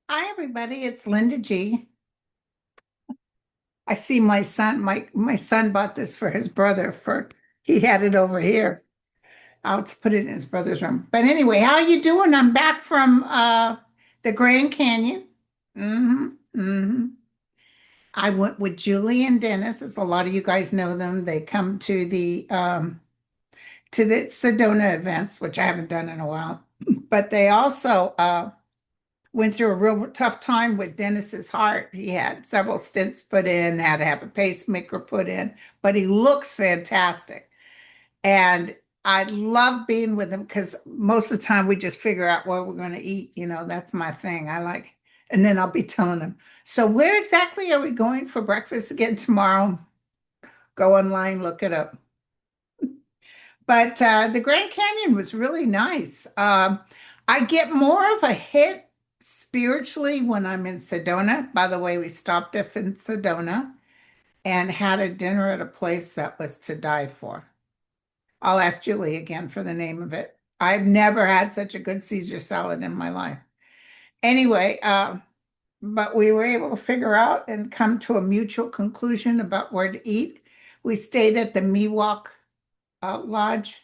Hi, everybody. It's Linda G. I see my son bought this for his brother for he had it over here. I'll put it in his brother's room. But anyway, how you doing? I'm back from the Grand Canyon. hmm hmm I went with Julie and Dennis, as a lot of you guys know them. They come to the Sedona events, which I haven't done in a while. But they also went through a real tough time with Dennis's heart. He had several stents put in, had to have a pacemaker put in, but he looks fantastic. And I love being with him because most of the time we just figure out what we're going to eat. That's my thing. And then I'll be telling him, so where exactly are we going for breakfast again tomorrow? Go online, look it up. But the Grand Canyon was really nice. I get more of a hit spiritually when I'm in Sedona. By the way, we stopped off in Sedona and had a dinner at a place that was to die for. I'll ask Julie again for the name of it. I've never had such a good Caesar salad in my life. Anyway, but we were able to figure out and come to a mutual conclusion about where to eat. We stayed at the Miwok Lodge.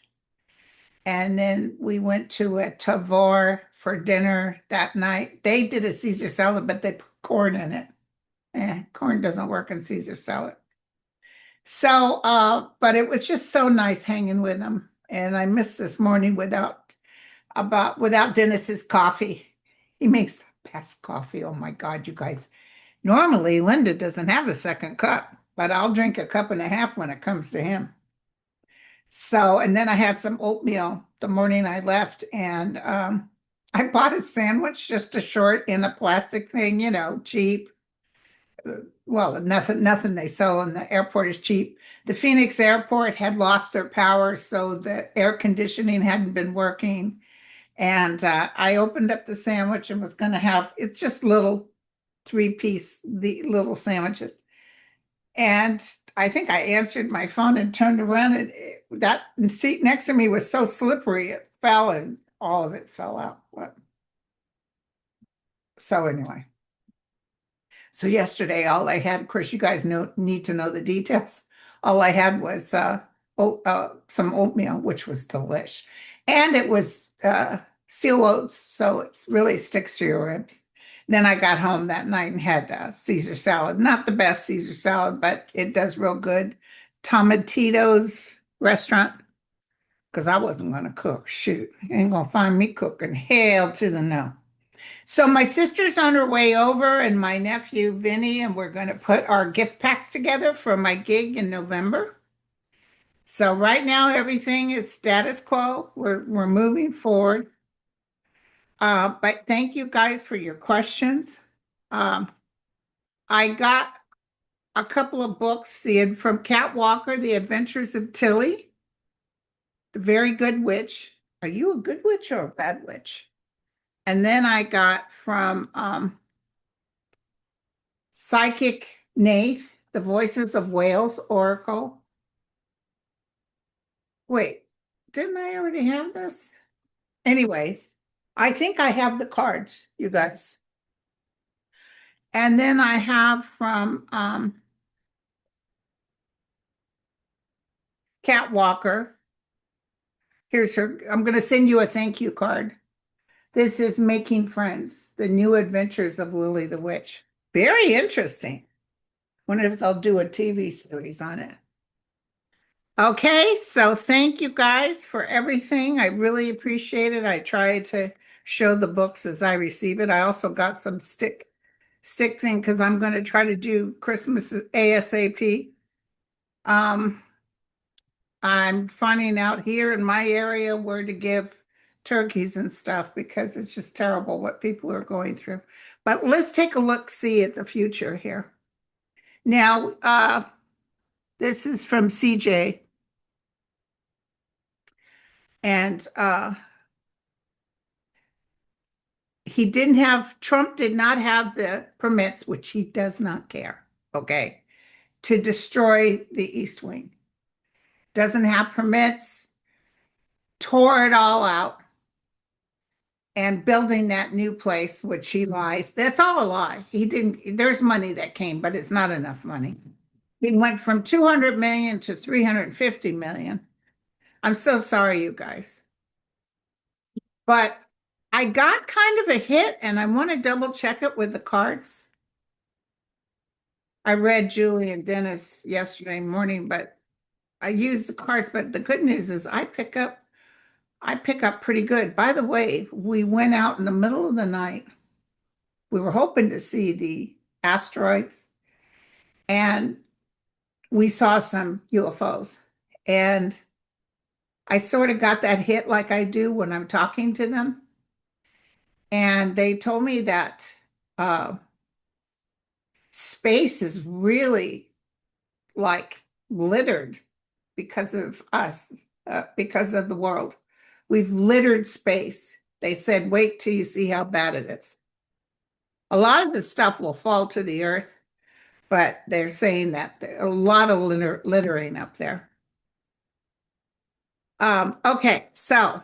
And then we went to a Tavor for dinner that night. They did a Caesar salad, but they put corn in it. Corn doesn't work in Caesar salad. So, but it was just so nice hanging with them. And I missed this morning without Dennis's coffee. He makes the best coffee. Oh my God, you guys. Normally, Linda doesn't have a second cup, but I'll drink a cup and a half when it comes to him. So, and then I had some oatmeal the morning I left, and I bought a sandwich, just a short in a plastic thing, cheap. Well, nothing they sell in the airport is cheap. The Phoenix airport had lost their power, so the air conditioning hadn't been working. And I opened up the sandwich and was going to have it's just little three-piece, the little sandwiches. And I think I answered my phone and turned around, and that seat next to me was so slippery it fell and all of it fell out. So anyway, so yesterday all I had, of course, you guys need to know the details. All I had was some oatmeal, which was delish, and it was steel oats, so it really sticks to your ribs. Then I got home that night and had Caesar salad. Not the best Caesar salad, but it does real good. Tomatito's restaurant, because I wasn't going to cook. Shoot, you ain't going to find me cooking. Hell to the no. So my sister's on her way over and my nephew Vinny, and we're going to put our gift packs together for my gig in November. So right now everything is status quo. We're moving forward. But thank you guys for your questions. Um, I got a couple of books, from Cat Walker, The Adventures of Tilly, The Very Good Witch. Are you a good witch or a bad witch? And then I got from Psychic Nath, The Voices of Wales Oracle. Wait, didn't I already have this? Anyways, I think I have the cards, you guys. And then I have from Cat Walker. Here's her. I'm going to send you a thank you card. This is Making Friends, The New Adventures of Lily the Witch. Very interesting. Wonder if they'll do a TV series on it. Okay, so thank you guys for everything. I really appreciate it. I try to show the books as I receive it. I also got some sticks in because I'm going to try to do Christmas ASAP. Um, I'm finding out here in my area where to give turkeys and stuff because it's just terrible what people are going through. But let's take a look, see at the future here. Now, this is from CJ, and Trump did not have the permits, which he does not care, okay, to destroy the East Wing. Doesn't have permits, tore it all out. and building that new place, which he lies. That's all a lie. He didn't, there's money that came, but it's not enough money. He went from 200 million to 350 million. I'm so sorry, you guys. But I got kind of a hit and I want to double check it with the cards. I read Julie and Dennis yesterday morning, but I use the cards. But the good news is I pick up pretty good. By the way, we went out in the middle of the night. We were hoping to see the asteroids and we saw some UFOs. And I sort of got that hit like I do when I'm talking to them. And they told me that uh, space is really like littered because of us, because of the world. We've littered space. They said, wait till you see how bad it is. A lot of the stuff will fall to the earth, but they're saying that a lot of littering up there. Okay, so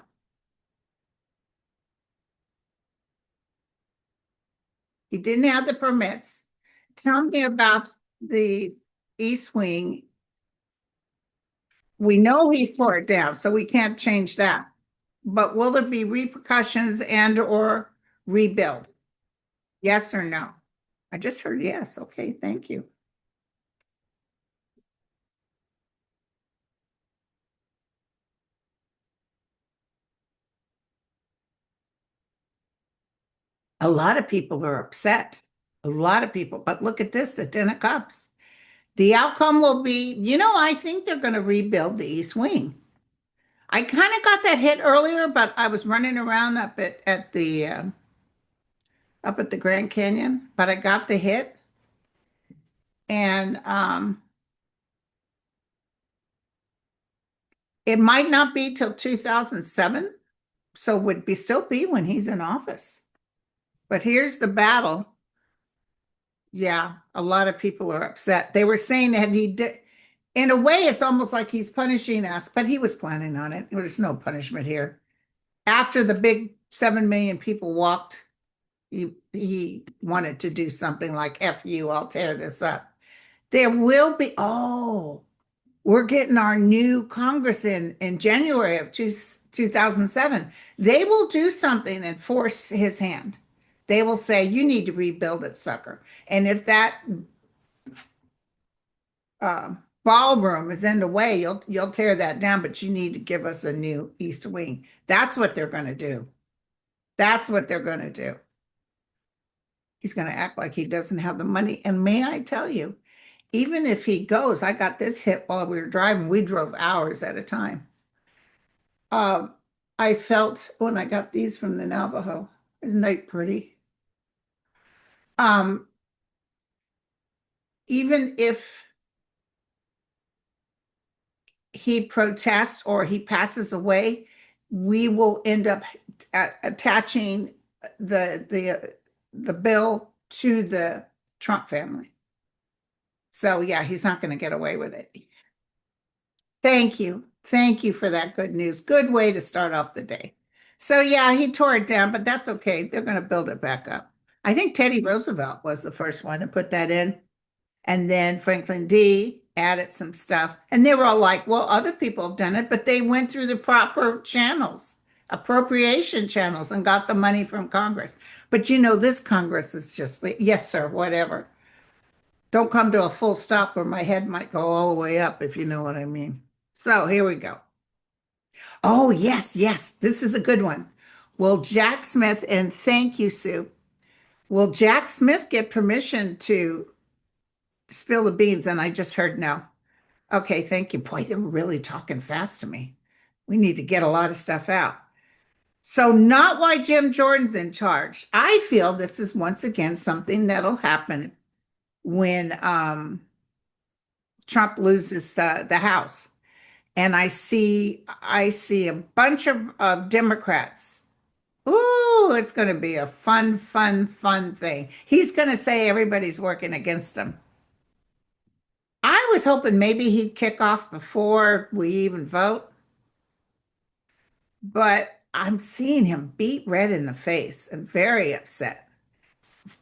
he didn't have the permits. Tell me about the East Wing. We know he tore it down, so we can't change that. But will there be repercussions and or rebuild? Yes or no? I just heard yes. Okay, thank you. A lot of people are upset. A lot of people, but look at this, the Ten of Cups. The outcome will be, I think they're going to rebuild the East Wing. I kind of got that hit earlier, but I was running around up at the Grand Canyon, but I got the hit, and it might not be till 2007, so would be still be when he's in office. But here's the battle. Yeah, a lot of people are upset. They were saying that he did, in a way, it's almost like he's punishing us, but he was planning on it. There's no punishment here. After the big 7 million people walked, he wanted to do something like F you, I'll tear this up. There will be, oh, we're getting our new Congress in January of 2007. They will do something and force his hand. They will say, you need to rebuild it, sucker. And if that ballroom is in the way, you'll tear that down, but you need to give us a new East Wing. That's what they're going to do. That's what they're going to do. He's going to act like he doesn't have the money. And may I tell you, even if he goes, I got this hit while we were driving. We drove hours at a time. Um, I felt when I got these from the Navajo, isn't that pretty? Um, even if he protests or he passes away, we will end up attaching the bill to the Trump family. So yeah, he's not going to get away with it. Thank you. Thank you for that good news. Good way to start off the day. So yeah, he tore it down, but that's okay. They're going to build it back up. I think Teddy Roosevelt was the first one to put that in. And then Franklin D added some stuff. And they were all like, well, other people have done it, but they went through the proper channels, appropriation channels, and got the money from Congress. But this Congress is just, yes, sir, whatever. Don't come to a full stop or my head might go all the way up, if you know what I mean. So here we go. Oh, yes, yes, this is a good one. Will Jack Smith, and thank you, Sue, will Jack Smith get permission to spill the beans? And I just heard no. Okay, thank you. Boy, they're really talking fast to me. We need to get a lot of stuff out. So, not why Jim Jordan's in charge. I feel this is once again something that'll happen when Trump loses the House. And I see a bunch of Democrats. Ooh, it's going to be a fun, fun, fun thing. He's going to say everybody's working against him. I was hoping maybe he'd kick off before we even vote, but I'm seeing him beat red in the face and very upset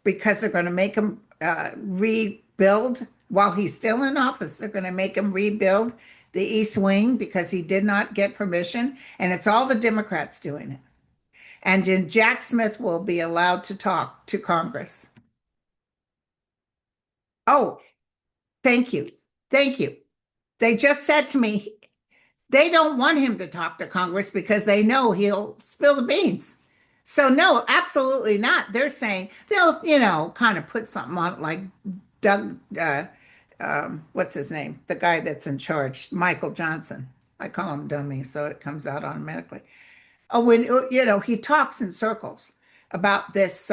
because they're going to make him rebuild while he's still in office. They're going to make him rebuild the East Wing because he did not get permission, and it's all the Democrats doing it. And then Jack Smith will be allowed to talk to Congress. Oh, thank you. Thank you. They just said to me they don't want him to talk to Congress because they know he'll spill the beans. So no, absolutely not. They're saying they'll, kind of put something on like Doug, what's his name? The guy that's in charge, Michael Johnson. I call him dummy, so it comes out automatically. Oh, when he talks in circles about this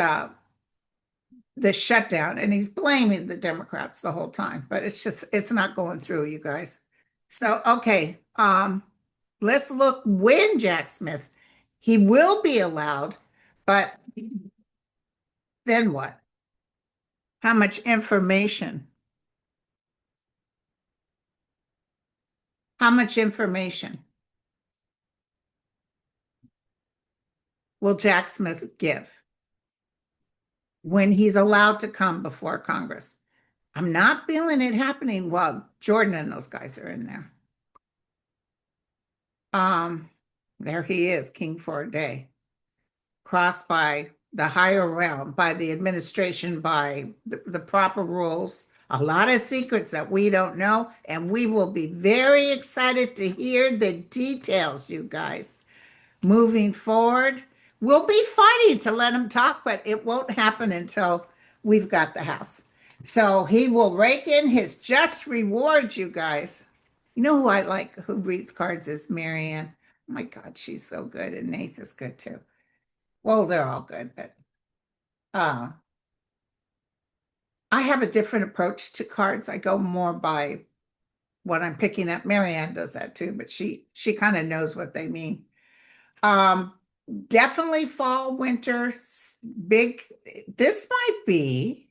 shutdown, and he's blaming the Democrats the whole time, but it's not going through, you guys. So okay, let's look when Jack Smith, he will be allowed, but then what? How much information? How much information will Jack Smith give when he's allowed to come before Congress? I'm not feeling it happening while Jordan and those guys are in there. Um, there he is, king for a day, crossed by the higher realm, by the administration, by the proper rules. A lot of secrets that we don't know, and we will be very excited to hear the details, you guys. Moving forward, we'll be fighting to let him talk, but it won't happen until we've got the House. So he will rake in his just rewards, you guys. You know who I like who reads cards is Marianne. Oh my God, she's so good. And Nath is good too. Well, they're all good, but uh, I have a different approach to cards. I go more by what I'm picking up. Marianne does that too, but she kind of knows what they mean. Um, Definitely fall, winter, big. This might be.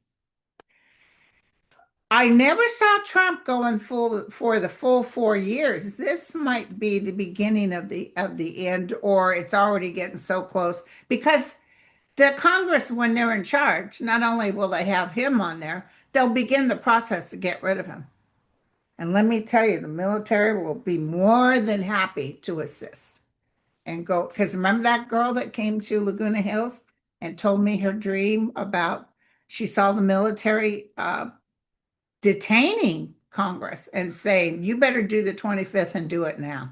I never saw Trump going full for the full 4 years. This might be the beginning of the end, or it's already getting so close because the Congress, when they're in charge, not only will they have him on there, they'll begin the process to get rid of him. And let me tell you, the military will be more than happy to assist and go. Because remember that girl that came to Laguna Hills and told me her dream about she saw the military detaining Congress and saying, you better do the 25th and do it now.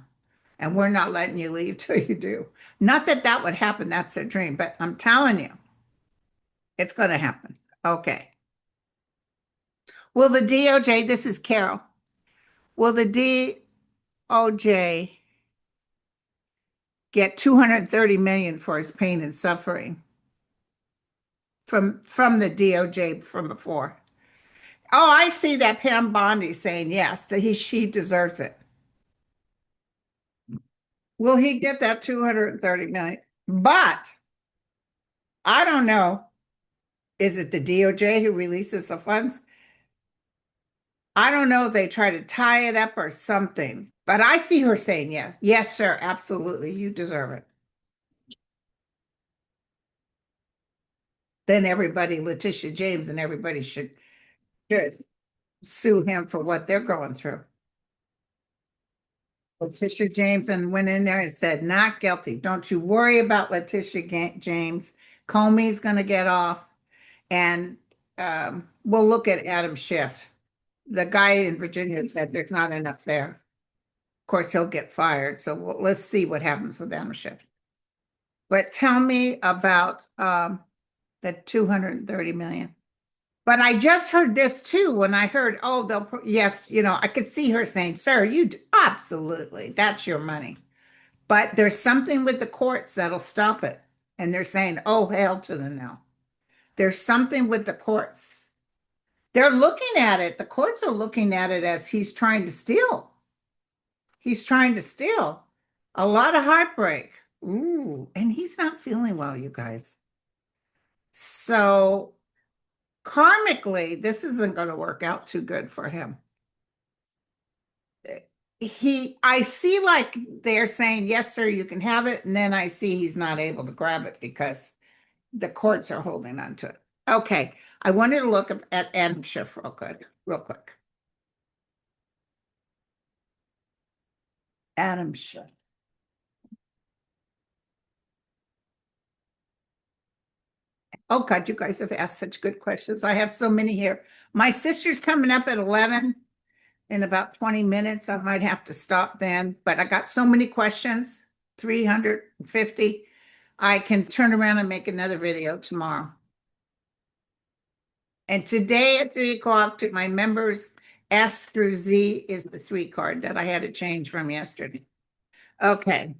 And we're not letting you leave till you do. Not that that would happen, that's a dream, but I'm telling you, it's going to happen. Okay. Will the DOJ, this is Carol, will the DOJ get 230 million for his pain and suffering from the DOJ from before? Oh, I see that Pam Bondi saying yes, that she deserves it. Will he get that 230 million? But I don't know. Is it the DOJ who releases the funds? I don't know if they try to tie it up or something, but I see her saying yes. Yes, sir, absolutely. You deserve it. Then everybody, Letitia James and everybody should sue him for what they're going through. Letitia James and went in there and said, not guilty. Don't you worry about Letitia James. Comey's going to get off. And we'll look at Adam Schiff. The guy in Virginia said there's not enough there. Of course, he'll get fired. So let's see what happens with Adam Schiff. But tell me about the 230 million. But I just heard this too when I heard, oh, yes, I could see her saying, sir, absolutely, that's your money. But there's something with the courts that'll stop it. And they're saying, oh, hell to the no. There's something with the courts. They're looking at it. The courts are looking at it as he's trying to steal. He's trying to steal. A lot of heartbreak. Ooh, and he's not feeling well, you guys. So karmically, this isn't going to work out too good for him. I see like they're saying, yes, sir, you can have it. And then I see he's not able to grab it because the courts are holding on to it. Okay. I wanted to look at Adam Schiff real quick, real quick. Adam Schiff. Oh God, you guys have asked such good questions. I have so many here. My sister's coming up at 11 in about 20 minutes. I might have to stop then, but I got so many questions, 350. I can turn around and make another video tomorrow. And today at 3 o'clock to my members, S through Z is the 3 card that I had to change from yesterday. Okay.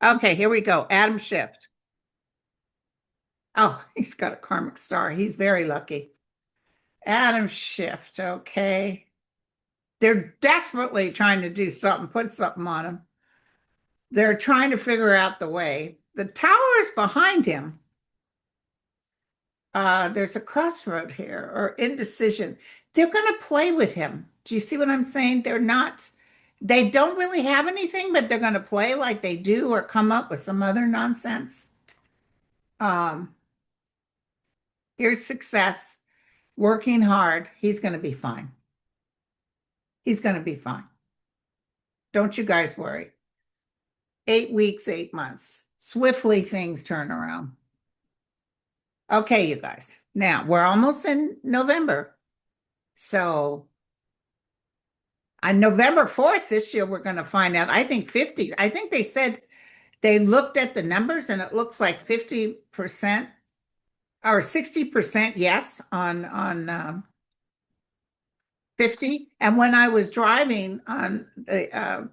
Okay, here we go. Adam Schiff. Oh, he's got a karmic star. He's very lucky. Adam Schiff. Okay. They're desperately trying to do something, put something on him. They're trying to figure out the way. The tower is behind him. There's a crossroad here or indecision. They're going to play with him. Do you see what I'm saying? They don't really have anything, but they're going to play like they do or come up with some other nonsense. Um, Here's success, working hard. He's going to be fine. He's going to be fine. Don't you guys worry. 8 weeks, 8 months. Swiftly things turn around. Okay, you guys. Now we're almost in November. So on November 4th this year, we're going to find out. I think 50. I think they said they looked at the numbers and it looks like 50% or 60% yes on 50. And when I was driving on the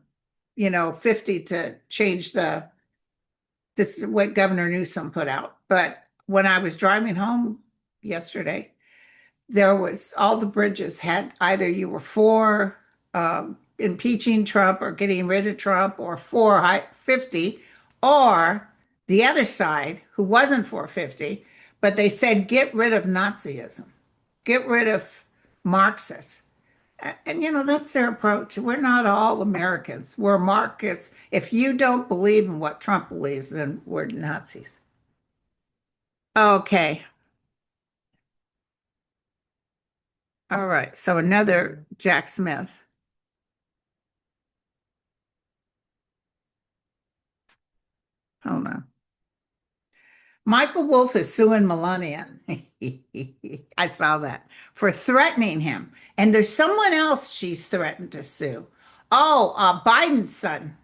50 to change this is what Governor Newsom put out. But when I was driving home yesterday, there was all the bridges had either you were for impeaching Trump or getting rid of Trump or for 50, or the other side who wasn't for 50, but they said get rid of Nazism, get rid of Marxists. And that's their approach. We're not all Americans. We're Marxists. If you don't believe in what Trump believes, then we're Nazis. Okay. All right. So another Jack Smith. Hold on. Michael Wolff is suing Melania. I saw that for threatening him. And there's someone else she's threatened to sue. Oh, Biden's son.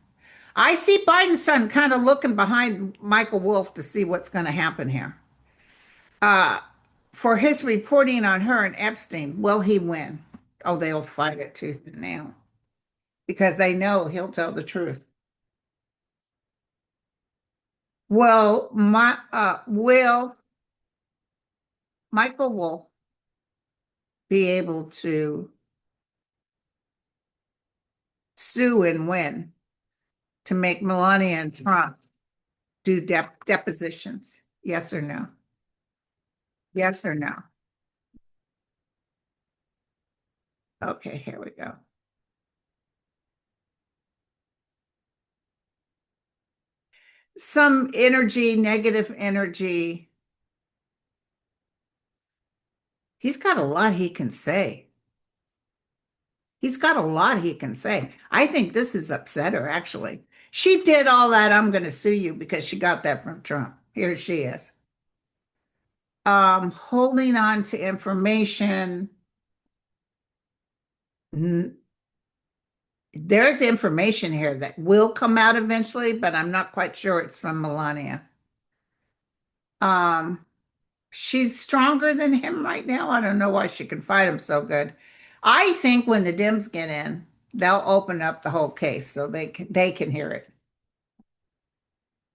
I see Biden's son kind of looking behind Michael Wolff to see what's going to happen here. Uh, for his reporting on her and Epstein, will he win? Oh, they'll fight it tooth and nail because they know he'll tell the truth. Well, will Michael Wolff be able to sue and win to make Melania and Trump do depositions? Yes or no? Yes or no? Okay, here we go. Some energy, negative energy. He's got a lot he can say. He's got a lot he can say. I think this has upset her, actually. She did all that, I'm going to sue you because she got that from Trump. Here she is. Holding on to information. There's information here that will come out eventually, but I'm not quite sure it's from Melania. She's stronger than him right now. I don't know why she can fight him so good. I think when the Dems get in, they'll open up the whole case so they can hear it.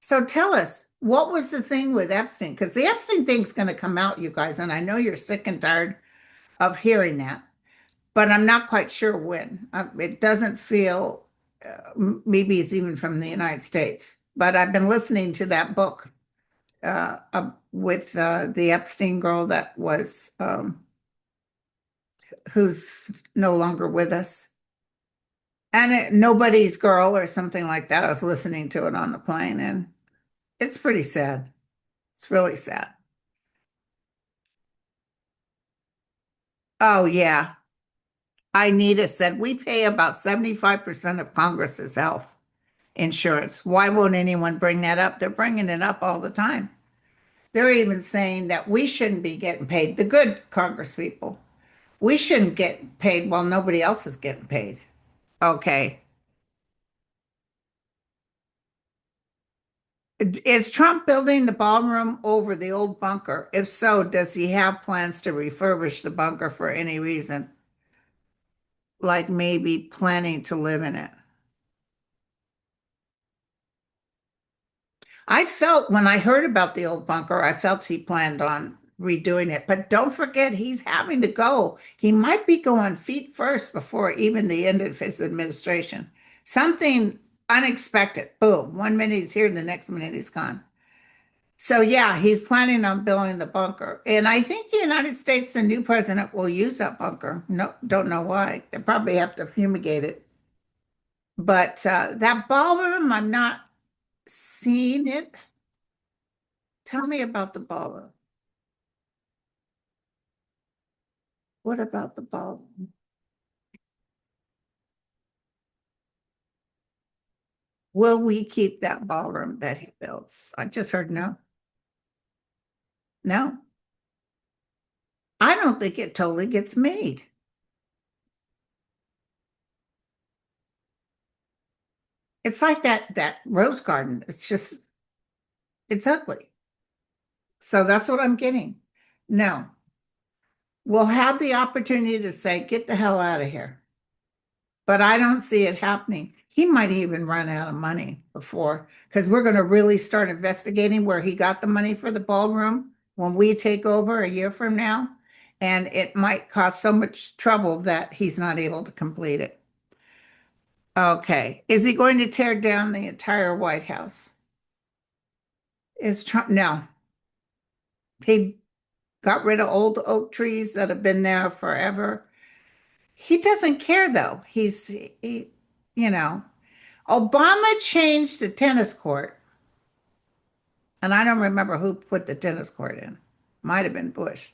So tell us, what was the thing with Epstein? Because the Epstein thing's going to come out, you guys, and I know you're sick and tired of hearing that, but I'm not quite sure when. It doesn't feel, maybe it's even from the United States, but I've been listening to that book with the Epstein girl that was who's no longer with us. And Nobody's Girl or something like that. I was listening to it on the plane and it's pretty sad. It's really sad. Oh, yeah. Anita said we pay about 75% of Congress's health insurance. Why won't anyone bring that up? They're bringing it up all the time. They're even saying that we shouldn't be getting paid, the good Congress people. We shouldn't get paid while nobody else is getting paid. Okay. Is Trump building the ballroom over the old bunker? If so, does he have plans to refurbish the bunker for any reason? Like maybe planning to live in it? I felt when I heard about the old bunker, I felt he planned on redoing it. But don't forget, he's having to go. He might be going feet first before even the end of his administration. Something unexpected. Boom. 1 minute he's here, and the next minute he's gone. So yeah, he's planning on building the bunker. And I think the United States, the new president, will use that bunker. No, don't know why. They probably have to fumigate it. But that ballroom, I'm not seeing it. Tell me about the ballroom. What about the ballroom? Will we keep that ballroom that he builds? I just heard no. No. I don't think it totally gets made. It's like that rose garden. It's ugly. So that's what I'm getting. No. We'll have the opportunity to say, get the hell out of here. But I don't see it happening. He might even run out of money before, because we're going to really start investigating where he got the money for the ballroom when we take over a year from now. And it might cause so much trouble that he's not able to complete it. Okay. Is he going to tear down the entire White House? Is Trump? No. He got rid of old oak trees that have been there forever. He doesn't care though. You know, Obama changed the tennis court, and I don't remember who put the tennis court in. Might have been Bush,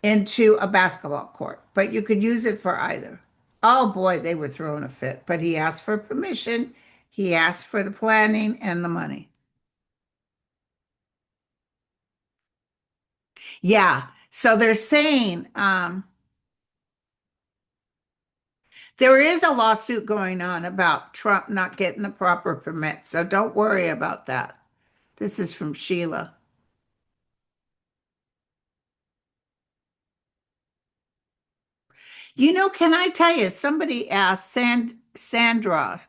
into a basketball court, but you could use it for either. Oh boy, they were throwing a fit, but he asked for permission. He asked for the planning and the money. Yeah. So they're saying there is a lawsuit going on about Trump not getting the proper permit. So don't worry about that. This is from Sheila. Can I tell you, somebody asked Sandra,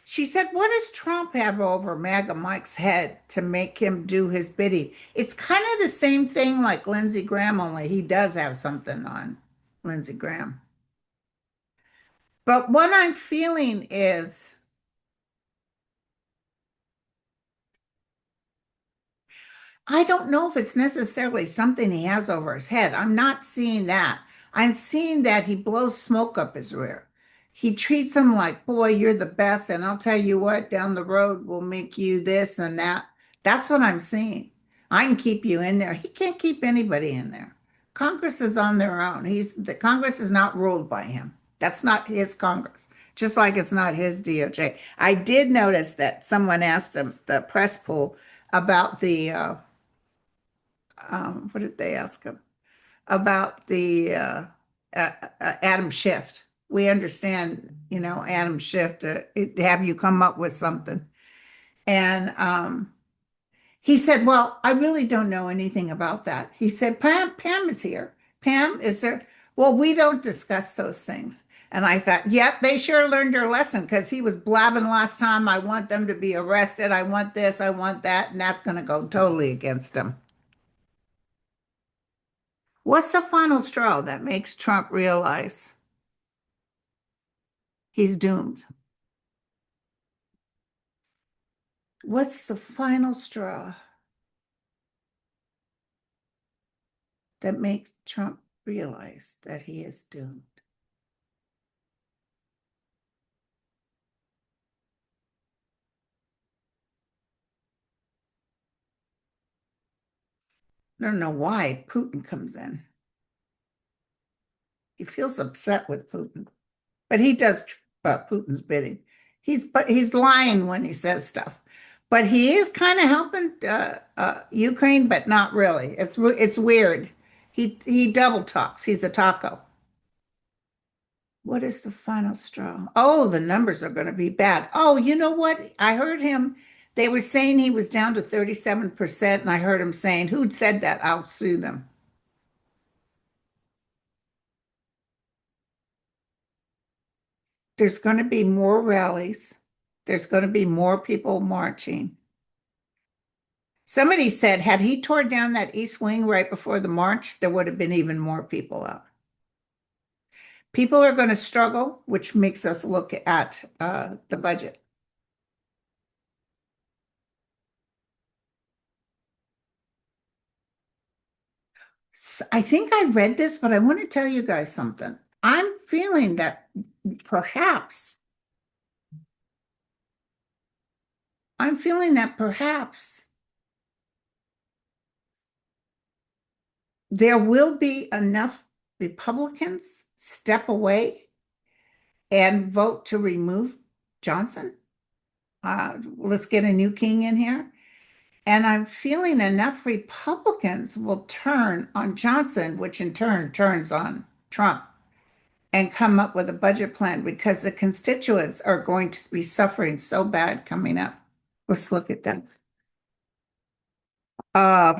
she said, what does Trump have over MAGA Mike's head to make him do his bidding? It's kind of the same thing like Lindsey Graham, only he does have something on Lindsey Graham. But what I'm feeling is I don't know if it's necessarily something he has over his head. I'm not seeing that. I'm seeing that he blows smoke up his rear. He treats him like, boy, you're the best. And I'll tell you what, down the road, we'll make you this and that. That's what I'm seeing. I can keep you in there. He can't keep anybody in there. Congress is on their own. The Congress is not ruled by him. That's not his Congress, just like it's not his DOJ. I did notice that someone asked him, the press pool, about what did they ask him? About the Adam Schiff. We understand, Adam Schiff, have you come up with something? And he said, well, I really don't know anything about that. He said, Pam is here. Pam, is there? Well, we don't discuss those things. And I thought, yep, they sure learned their lesson because he was blabbing last time. I want them to be arrested. I want this. I want that. And that's going to go totally against them. What's the final straw that makes Trump realize he's doomed? What's the final straw that makes Trump realize that he is doomed. I don't know why Putin comes in. He feels upset with Putin, but he does Putin's bidding. But he's lying when he says stuff. But he is kind of helping Ukraine, but not really. It's weird. He double talks. He's a taco. What is the final straw? Oh, the numbers are going to be bad. Oh, you know what? I heard him. They were saying he was down to 37%, and I heard him saying, "Who'd said that? I'll sue them." There's going to be more rallies. There's going to be more people marching. Somebody said, had he tore down that East Wing right before the march, there would have been even more people out. People are going to struggle, which makes us look at the budget. I think I read this, but I want to tell you guys something. I'm feeling that perhaps, I'm feeling that perhaps there will be enough Republicans step away and vote to remove Johnson. Let's get a new king in here. And I'm feeling enough Republicans will turn on Johnson, which in turn turns on Trump, and come up with a budget plan because the constituents are going to be suffering so bad coming up. Let's look at that. Uh,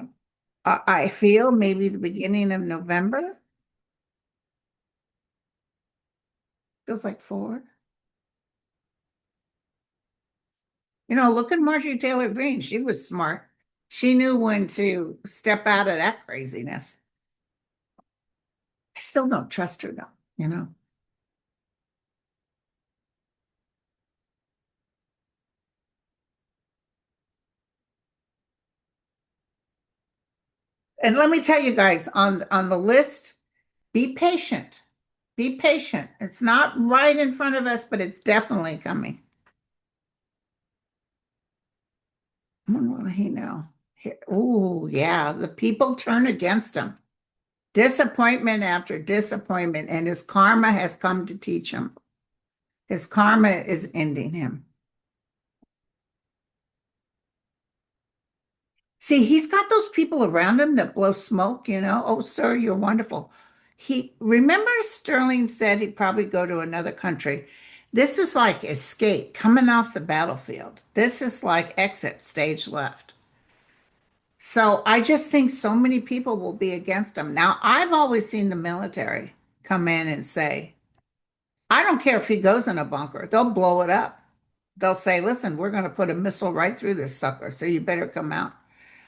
I feel maybe the beginning of November feels like four. Look at Marjorie Taylor Greene. She was smart. She knew when to step out of that craziness. I still don't trust her though. And let me tell you guys on the list, be patient. Be patient. It's not right in front of us, but it's definitely coming. When will he know? Oh, yeah, the people turn against him. Disappointment after disappointment, and his karma has come to teach him. His karma is ending him. See, he's got those people around him that blow smoke. Oh, sir, you're wonderful. Remember Sterling said he'd probably go to another country. This is like escape, coming off the battlefield. This is like exit stage left. So I just think so many people will be against him. Now, I've always seen the military come in and say, I don't care if he goes in a bunker, they'll blow it up. They'll say, listen, we're going to put a missile right through this sucker, so you better come out.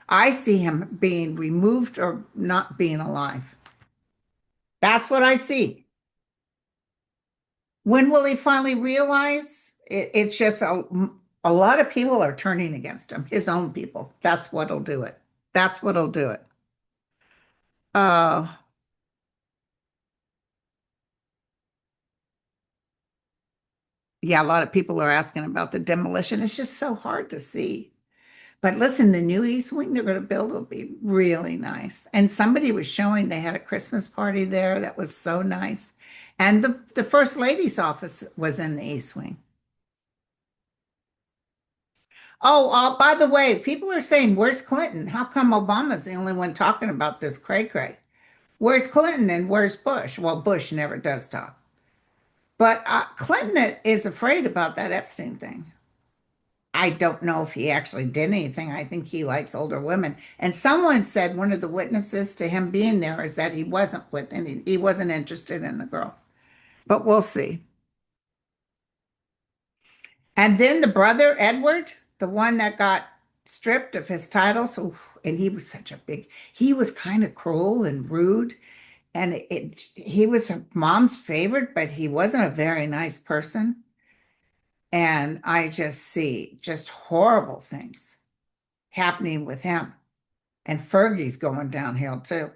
I see him being removed or not being alive. That's what I see. When will he finally realize? It's just a lot of people are turning against him, his own people. That's what'll do it. That's what'll do it. Uh, yeah, a lot of people are asking about the demolition. It's just so hard to see. But listen, the new East Wing they're going to build will be really nice. And somebody was showing they had a Christmas party there that was so nice. And the First Lady's office was in the East Wing. Oh, by the way, people are saying, where's Clinton? How come Obama's the only one talking about this cray-cray? Where's Clinton and where's Bush? Well, Bush never does talk. But Clinton is afraid about that Epstein thing. I don't know if he actually did anything. I think he likes older women. And someone said one of the witnesses to him being there is that he wasn't with any, he wasn't interested in the girls. But we'll see. And then the brother, Edward, the one that got stripped of his titles, and he was such a big, he was kind of cruel and rude. And he was her mom's favorite, but he wasn't a very nice person. And I just see just horrible things happening with him. And Fergie's going downhill too.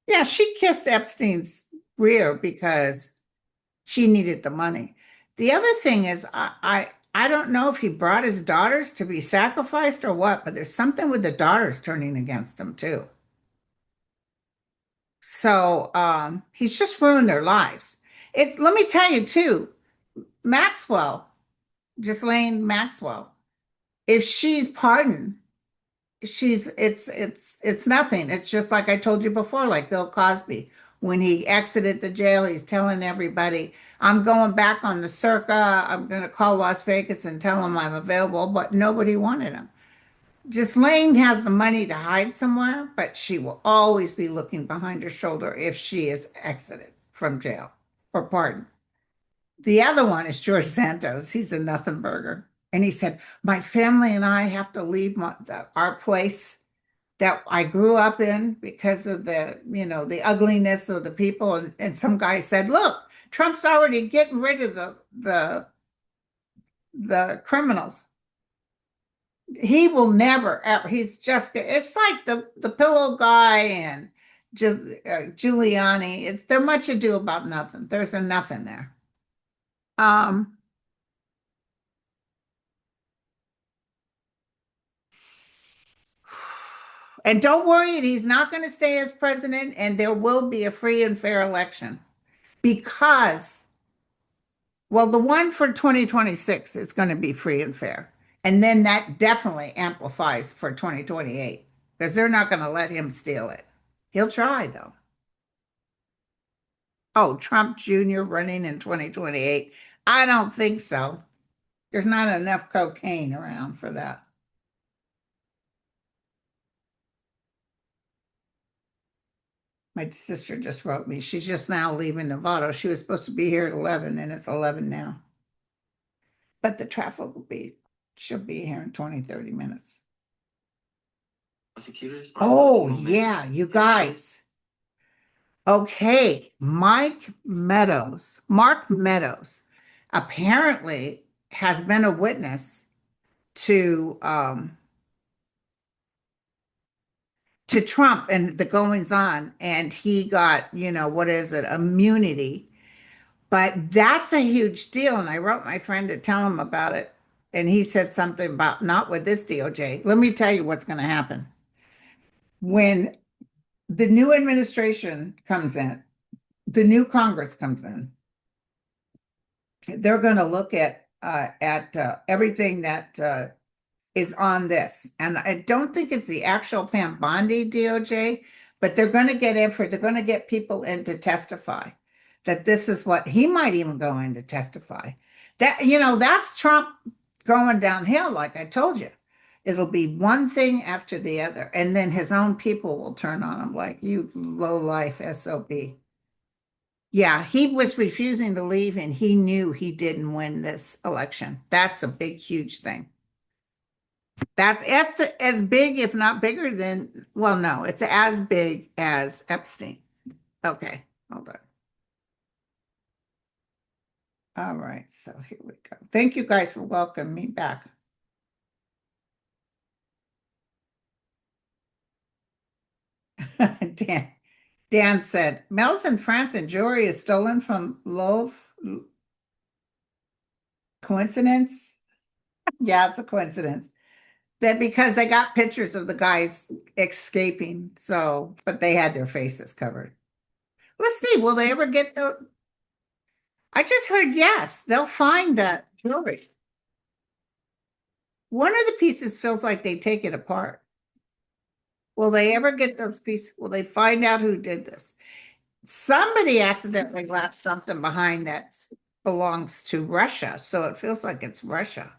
Yeah, she kissed Epstein's rear because she needed the money. The other thing is, I don't know if he brought his daughters to be sacrificed or what, but there's something with the daughters turning against him too. So he's just ruined their lives. Let me tell you too, Maxwell, Ghislaine Maxwell, if she's pardoned, it's nothing. It's just like I told you before, like Bill Cosby. When he exited the jail, he's telling everybody, I'm going back on the circa. I'm going to call Las Vegas and tell them I'm available, but nobody wanted him. Ghislaine has the money to hide somewhere, but she will always be looking behind her shoulder if she is exited from jail or pardoned. The other one is George Santos. He's a nothing burger. And he said, my family and I have to leave our place that I grew up in because of the ugliness of the people. And some guy said, look, Trump's already getting rid of the criminals. He will never ever. He's just. It's like the pillow guy and just Giuliani. They're much ado about nothing. There's a nothing there. Um, and don't worry, he's not going to stay as president, and there will be a free and fair election because, well, the one for 2026 is going to be free and fair. And then that definitely amplifies for 2028 because they're not going to let him steal it. He'll try, though. Oh, Trump Jr. running in 2028. I don't think so. There's not enough cocaine around for that. My sister just wrote me. She's just now leaving Nevada. She was supposed to be here at 11 and it's 11 now. But the traffic she'll be here in 20, 30 minutes. Prosecutors oh, yeah, you guys. Okay, Mark Meadows, apparently has been a witness to Trump and the goings on, and he got, what is it, immunity. But that's a huge deal. And I wrote my friend to tell him about it. And he said something about not with this DOJ. Let me tell you what's going to happen. When the new administration comes in, the new Congress comes in, they're going to look at everything that is on this. And I don't think it's the actual Pam Bondi DOJ, but they're going to get people in to testify that this is what he might even go in to testify. That's Trump going downhill, like I told you. It'll be one thing after the other. And then his own people will turn on him like, you low life SOB. Yeah, he was refusing to leave and he knew he didn't win this election. That's a big, huge thing. That's as big, if not bigger than, well, no, it's as big as Epstein. Okay, hold on. All right, so here we go. Thank you guys for welcoming me back. Dan said, Mel's in France and jewelry is stolen from Louvre. Coincidence? Yeah, it's a coincidence. That because they got pictures of the guys escaping, but they had their faces covered. Let's see, will they ever get the? I just heard yes, they'll find that jewelry. One of the pieces feels like they take it apart. Will they ever get those pieces? Will they find out who did this? Somebody accidentally left something behind that belongs to Russia, so it feels like it's Russia.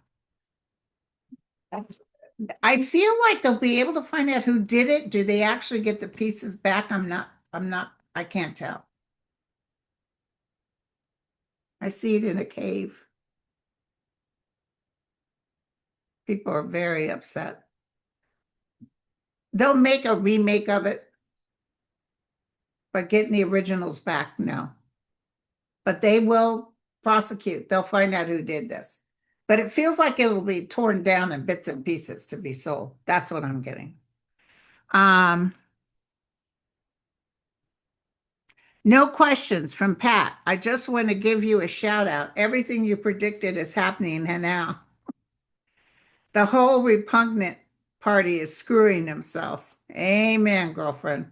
I feel like they'll be able to find out who did it. Do they actually get the pieces back? I can't tell. I see it in a cave. People are very upset. They'll make a remake of it, but getting the originals back, no. But they will prosecute. They'll find out who did this. But it feels like it will be torn down in bits and pieces to be sold. That's what I'm getting. No questions from Pat. I just want to give you a shout out. Everything you predicted is happening now. The whole repugnant party is screwing themselves. Amen, girlfriend.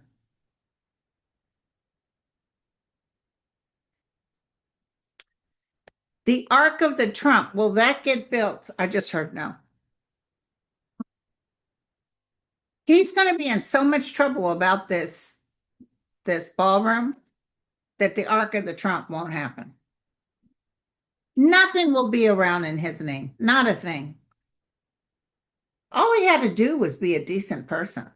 The Ark of the Trump, will that get built? I just heard no. He's going to be in so much trouble about this ballroom that the Ark of the Trump won't happen. Nothing will be around in his name. Not a thing. All he had to do was be a decent person.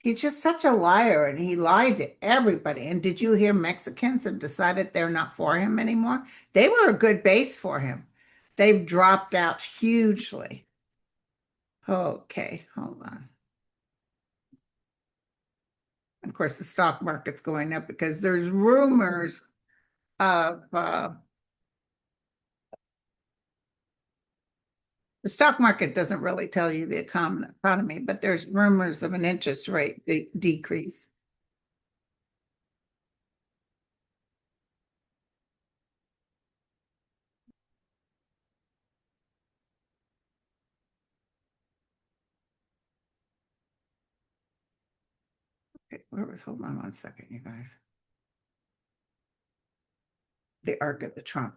He's just such a liar and he lied to everybody. And did you hear Mexicans have decided they're not for him anymore? They were a good base for him. They've dropped out hugely. Okay, hold on. Of course, the stock market's going up because there's rumors of the stock market doesn't really tell you the economy, but there's rumors of an interest rate decrease. Okay, hold on 1 second, you guys. The arc of the Trump.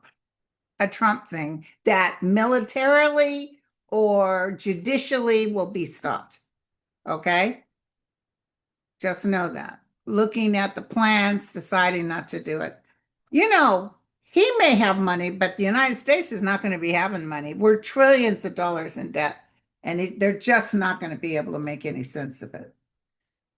A Trump thing that militarily or judicially will be stopped. Okay? Just know that. Looking at the plans, deciding not to do it. You know, he may have money, but the United States is not going to be having money. We're trillions of dollars in debt, and they're just not going to be able to make any sense of it.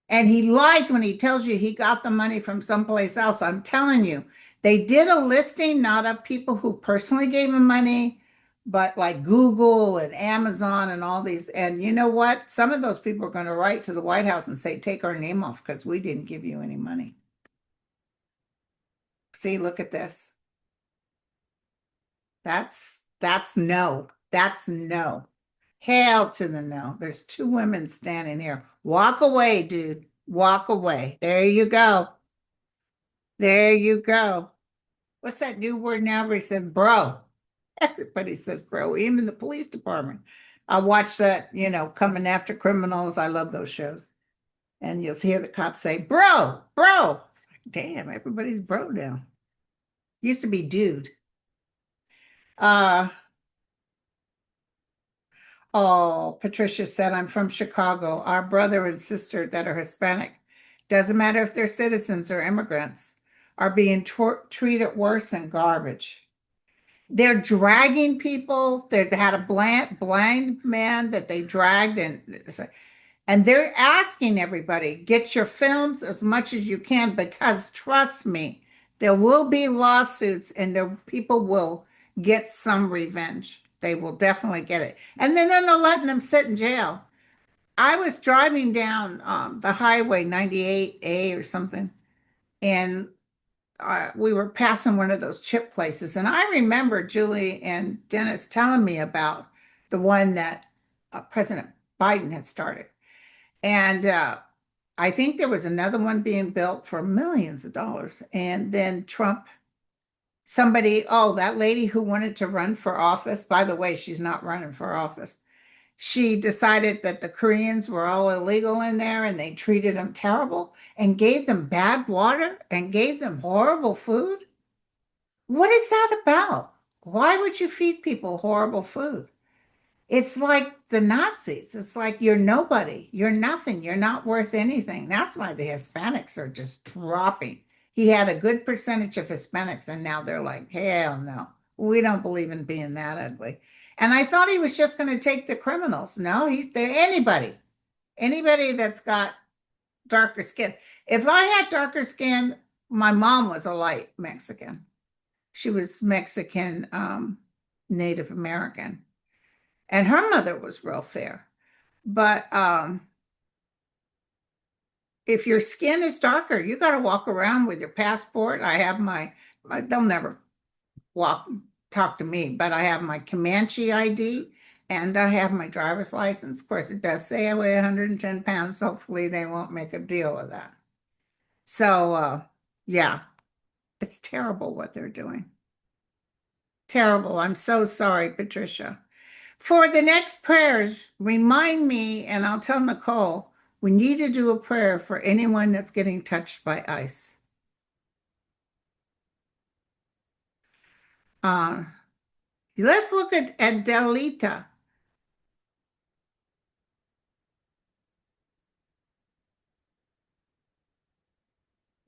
And he lies when he tells you he got the money from someplace else. I'm telling you, they did a listing not of people who personally gave him money, but like Google and Amazon and all these. And you know what? Some of those people are going to write to the White House and say, take our name off because we didn't give you any money. See, look at this. That's no. That's no. Hell to the no. There's two women standing here. Walk away, dude. Walk away. There you go. There you go. What's that new word now where he says bro? Everybody says bro, even the police department. I watch that, coming after criminals. I love those shows. And you'll hear the cops say, bro, bro. It's like, damn, everybody's bro now. Used to be dude. Uh, oh, Patricia said, I'm from Chicago. Our brother and sister that are Hispanic, doesn't matter if they're citizens or immigrants, are being treated worse than garbage. They're dragging people. They had a blind man that they dragged, and they're asking everybody, get your films as much as you can, because trust me, there will be lawsuits and people will get some revenge. They will definitely get it. And then they're not letting them sit in jail. I was driving down the highway 98A or something, and we were passing one of those chip places. And I remember Julie and Dennis telling me about the one that President Biden had started. And I think there was another one being built for millions of dollars. And then Trump, that lady who wanted to run for office, by the way, she's not running for office. She decided that the Koreans were all illegal in there and they treated them terrible and gave them bad water and gave them horrible food. What is that about? Why would you feed people horrible food? It's like the Nazis. It's like you're nobody. You're nothing. You're not worth anything. That's why the Hispanics are just dropping. He had a good percentage of Hispanics, and now they're like, hell no. We don't believe in being that ugly. And I thought he was just going to take the criminals. No, he's there. Anybody that's got darker skin. If I had darker skin, my mom was a light Mexican. She was Mexican, Native American, and her mother was real fair. But if your skin is darker, you got to walk around with your passport. I have they'll never talk to me, but I have my Comanche ID and I have my driver's license. Of course, it does say I weigh 110 pounds. Hopefully, they won't make a deal of that. So, yeah, it's terrible what they're doing. Terrible. I'm so sorry, Patricia. For the next prayers, remind me, and I'll tell Nicole, we need to do a prayer for anyone that's getting touched by ice. Uh, let's look at Delita.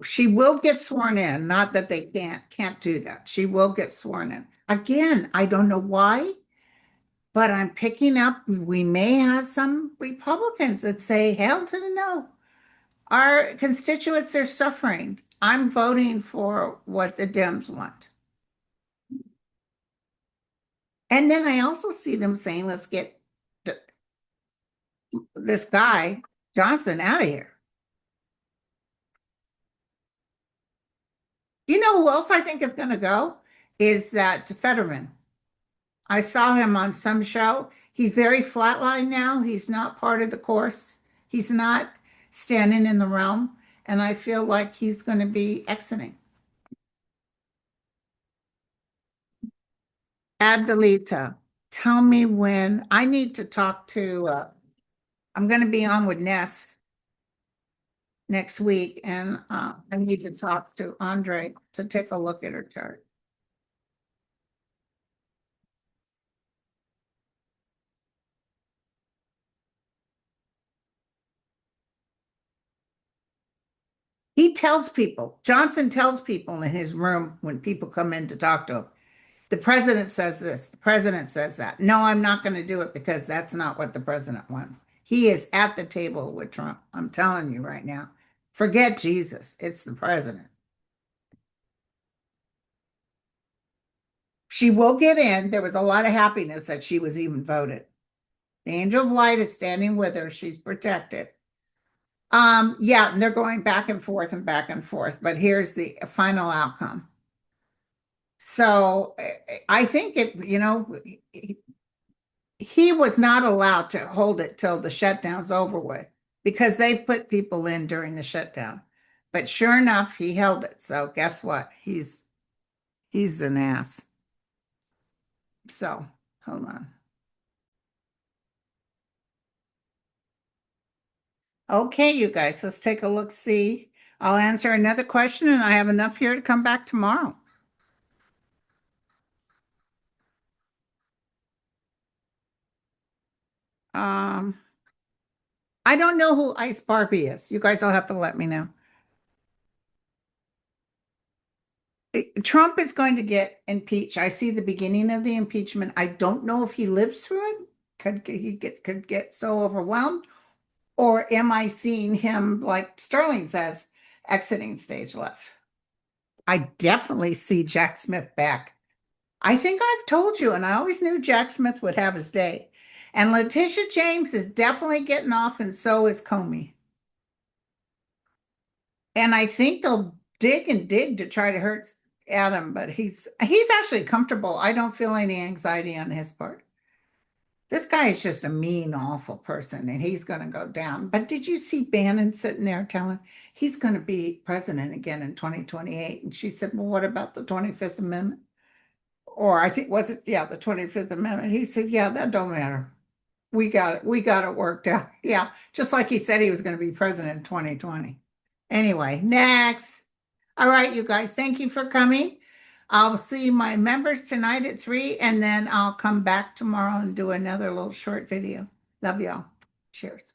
She will get sworn in. Not that they can't do that. She will get sworn in. Again, I don't know why, but I'm picking up we may have some Republicans that say hell to the no. Our constituents are suffering. I'm voting for what the Dems want. And then I also see them saying, let's get this guy, Johnson, out of here. You know who else I think is going to go? Is that Fetterman. I saw him on some show. He's very flatline now. He's not part of the course. He's not standing in the realm. And I feel like he's going to be exiting. Adelita, tell me when I need to talk to, I'm going to be on with Ness next week, and I need to talk to Andre to take a look at her chart. He tells people, Johnson tells people in his room when people come in to talk to him, the president says this, the president says that. No, I'm not going to do it because that's not what the president wants. He is at the table with Trump. I'm telling you right now. Forget Jesus. It's the president. She will get in. There was a lot of happiness that she was even voted. The angel of light is standing with her. She's protected. Yeah, and they're going back and forth and back and forth, but here's the final outcome. So I think he was not allowed to hold it till the shutdown's over with because they've put people in during the shutdown. But sure enough, he held it. So guess what? He's an ass. So hold on. Okay, you guys, let's take a look. See, I'll answer another question, and I have enough here to come back tomorrow. Um, I don't know who Ice Barbie is. You guys will have to let me know. Trump is going to get impeached. I see the beginning of the impeachment. I don't know if he lives through it. Could get so overwhelmed, or am I seeing him like Sterling says, exiting stage left? I definitely see Jack Smith back. I think I've told you, and I always knew Jack Smith would have his day. And Letitia James is definitely getting off, and so is Comey. And I think they'll dig and dig to try to hurt Adam, but he's actually comfortable. I don't feel any anxiety on his part. This guy is just a mean, awful person, and he's going to go down. But did you see Bannon sitting there telling he's going to be president again in 2028? And she said, well, what about the 25th Amendment? Or I think, was it, yeah, the 25th Amendment? He said, yeah, that don't matter. We got it worked out. Yeah, just like he said he was going to be president in 2020. Anyway, next. All right, you guys, thank you for coming. I'll see my members tonight at 3, and then I'll come back tomorrow and do another little short video. Love y'all. Cheers.